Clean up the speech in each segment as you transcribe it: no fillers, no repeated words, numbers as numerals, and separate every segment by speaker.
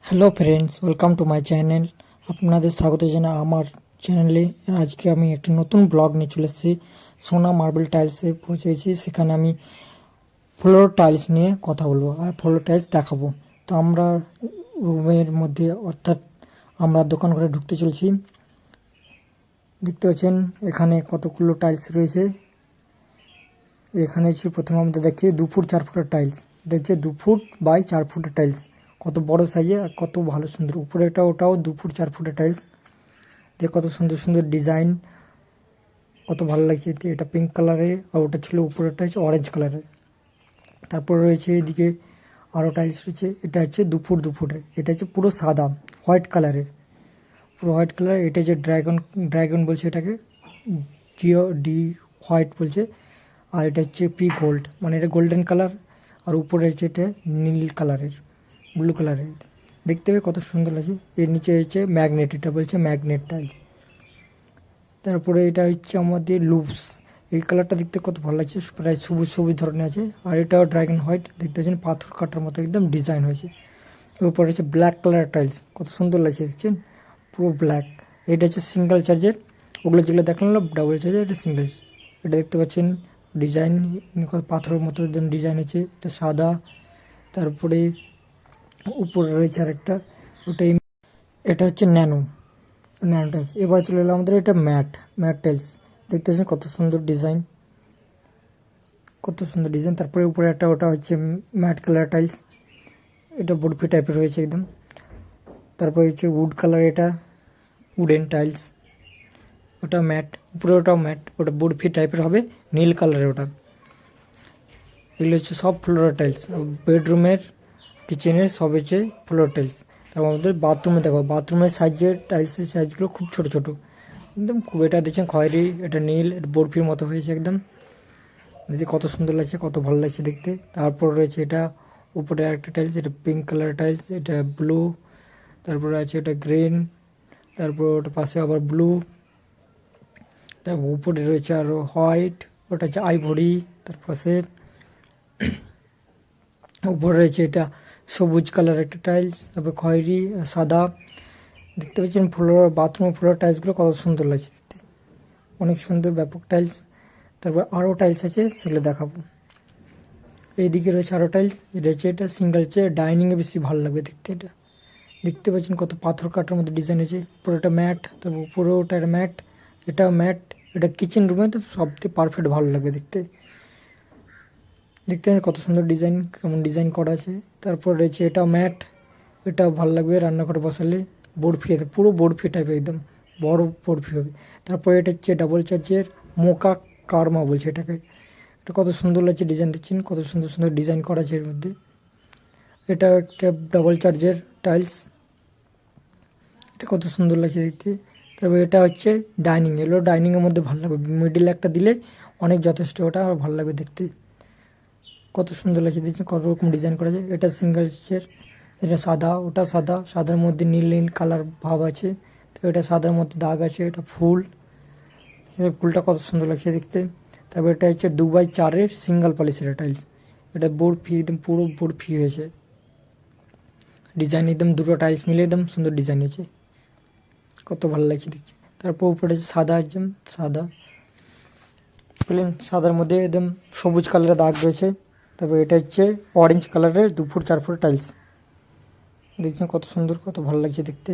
Speaker 1: Hello friends, welcome to my channel. আপনাদের স্বাগত জানাই আমার চ্যানেলে। আজকে আমি একটা নতুন ব্লগ নিয়ে চলে এসেছি। সোনা মার্বেল টাইলসে পৌঁছেছি। সেখানে আমি ফ্লোর টাইলস নিয়ে কথা বলবো আর ফ্লোর টাইলস দেখাবো। তো আমরা রুমের মধ্যে, অর্থাৎ আমরা দোকান ঘরে ঢুকতে চলছি। দেখতে পাচ্ছেন এখানে কতগুলো টাইলস রয়েছে। এখানে হচ্ছে প্রথমে আমাদের দেখি 2 ফুট 4 ফুটের টাইলস। এটা হচ্ছে 2 ফুট বাই 4 ফুটের টাইলস। কত বড় সাইজে আর কত ভালো সুন্দর। উপরে ওটাও 2 ফুট 4 ফুটের টাইলস। যে কত সুন্দর সুন্দর ডিজাইন, কত ভালো লাগছে। এটা পিঙ্ক কালারে, আর ওটা ছিল উপরেরটা হচ্ছে অরেঞ্জ কালারে। তারপর রয়েছে এদিকে আরও টাইলস রয়েছে। এটা হচ্ছে 2 ফুট 2 ফুটের। এটা হচ্ছে পুরো সাদা হোয়াইট কালারের, পুরো হোয়াইট কালার। এটা যে ড্রাগন বলছে এটাকে, জিও ডি হোয়াইট বলছে। আর এটা হচ্ছে পি গোল্ড, মানে এটা গোল্ডেন কালার। আর উপরে হচ্ছে এটা নীল কালারের, ব্লু কালারের। দেখতে হবে কত সুন্দর লাগছে। এর নিচে হচ্ছে ম্যাগনেট, এটা বলছে ম্যাগনেট টাইলস। তারপরে এটা হচ্ছে আমাদের লুপস। এই কালারটা দেখতে কত ভালো লাগছে, প্রায় সবুজ সবুজ ধরনের আছে। আর এটাও ড্রাগন হোয়াইট, দেখতে পাচ্ছেন পাথর কাটার মতো একদম ডিজাইন হয়েছে। উপরে হচ্ছে ব্ল্যাক কালার টাইলস, কত সুন্দর লাগছে দেখছেন, পুরো ব্ল্যাক। এটা হচ্ছে সিঙ্গেল চার্জের। ওগুলো যেগুলো দেখলাম ডাবল চার্জের, এটা সিঙ্গেল। এটা দেখতে পাচ্ছেন ডিজাইন পাথরের মতো একদম ডিজাইন আছে। এটা সাদা। তারপরে উপরে রয়েছে আরেকটা, ওটাই। এটা হচ্ছে ন্যানো টাইলস। এবার চলে এলো আমাদের এটা ম্যাট টাইলস। দেখতে পাচ্ছেন কত সুন্দর ডিজাইন, কত সুন্দর ডিজাইন। তারপরে উপরে একটা, ওটা হচ্ছে ম্যাট কালার টাইলস। এটা বরফি টাইপের হয়েছে একদম। তারপরে হচ্ছে উড কালার, এটা উডেন টাইলস। ওটা ম্যাট, উপরে ওটাও ম্যাট, ওটা বরফি টাইপের হবে, নীল কালারের ওটা। এগুলো হচ্ছে সব ফ্লোর টাইলস। বেডরুমের, কিচেনের সব হচ্ছে ফ্লোর টাইলস। তারপর আমাদের বাথরুমে দেখো, বাথরুমের সাইজের টাইলসের সাইজগুলো খুব ছোট ছোট একদম। খুব, এটা দেখছেন খয়েরি, এটা নীল, এটা বরফির মতো হয়েছে একদম। দেখতে কত সুন্দর লাগছে, কত ভালো লাগছে দেখতে। তারপর রয়েছে এটা উপরে আরেকটা টাইলস, এটা পিঙ্ক কালার টাইলস, এটা ব্লু। তারপরে আছে এটা গ্রিন। তারপর ওটা পাশে আবার ব্লু। তারপর উপরে রয়েছে আরও হোয়াইট, ওটা হচ্ছে আইভরি। তার পাশে উপরে রয়েছে এটা সবুজ কালার একটা টাইলস, তারপর খয়েরি, সাদা। দেখতে পাচ্ছেন ফ্লোর, বাথরুম ফ্লোর টাইলসগুলো কত সুন্দর লাগছে দেখতে, অনেক সুন্দর ব্যাপক টাইলস। তারপর আরও টাইলস আছে, সেগুলো দেখাবো। এইদিকে রয়েছে আরও টাইলস। এটা হচ্ছে এটা সিঙ্গেল চেয়ার, ডাইনিংয়ে বেশি ভালো লাগবে দেখতে। এটা দেখতে পাচ্ছেন কত পাথর কাটার মধ্যে ডিজাইন আছে। পুরোটা ম্যাট, তারপর উপরেও ওটা ম্যাট, এটাও ম্যাট। এটা কিচেন রুমে তো সবথেকে পারফেক্ট ভালো লাগবে দেখতে। দেখতে কত সুন্দর ডিজাইন, কেমন ডিজাইন করা আছে। তারপর রয়েছে এটা ম্যাট, এটাও ভালো লাগবে রান্নাঘরে বসালে। বরফি, পুরো বরফি টাইপের একদম বড় বরফি হবে। তারপর এটা হচ্ছে ডাবল চার্জের মোকা কারমা বলছে এটাকে। এটা কত সুন্দর লাগছে ডিজাইন, দেখছেন কত সুন্দর সুন্দর ডিজাইন করা আছে এর মধ্যে। এটা একটা ডাবল চার্জের টাইলস, এটা কত সুন্দর লাগছে দেখতে। তারপর এটা হচ্ছে ডাইনিং, এগুলো ডাইনিংয়ের মধ্যে ভালো লাগবে, মিডিল একটা দিলে অনেক যথেষ্ট, ওটা আর ভালো লাগবে দেখতে। কত সুন্দর লাগছে দেখছেন, কত রকম ডিজাইন করা যায়। এটা সিঙ্গেল চেয়ার, এটা সাদা, ওটা সাদা, সাদার মধ্যে নীল নীল কালার ভাব আছে। তো এটা সাদার মধ্যে দাগ আছে, এটা ফুল। ফুলটা কত সুন্দর লাগছে দেখতে। তারপর এটা হচ্ছে 2x4 সিঙ্গেল পলিশের টাইলস। এটা বরফি, একদম পুরো বরফি হয়েছে ডিজাইন, একদম দুটো টাইলস মিলে একদম সুন্দর ডিজাইন হয়েছে, কত ভালো লাগছে দেখছি। তারপর উপরে হচ্ছে সাদা, একদম সাদা প্লেন, সাদার মধ্যে একদম সবুজ কালারের দাগ রয়েছে। তারপর এটা হচ্ছে অরেঞ্জ কালারের 2 ফুট 4 ফুট টাইলস। দেখছেন কত সুন্দর, কত ভালো লাগছে দেখতে।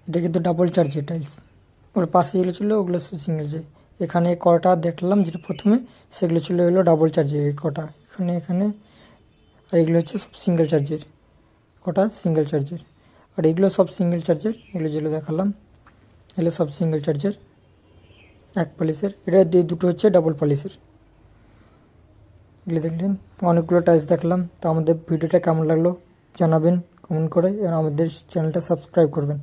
Speaker 1: এটা কিন্তু ডাবল চার্জের টাইলস। ওর পাশে যেগুলো ছিল ওগুলো সিঙ্গেল চার্জ। এখানে কটা দেখলাম যেটা প্রথমে, সেগুলো ছিল এগুলো ডাবল চার্জের। এই কটা এখানে এখানে, আর এগুলো হচ্ছে সব সিঙ্গেল চার্জের, কটা সিঙ্গেল চার্জের। আর এগুলো সব সিঙ্গেল চার্জের, এগুলো যেগুলো দেখালাম এগুলো সব সিঙ্গেল চার্জের, এক পলিশের। এটা দিয়ে দুটো হচ্ছে ডাবল পলিশের। এগুলো দেখলেন, অনেকগুলো টাইলস দেখলাম। তো আমাদের ভিডিওটা কেমন লাগলো জানাবেন কমেন্ট করে, আর আমাদের চ্যানেলটা সাবস্ক্রাইব করবেন।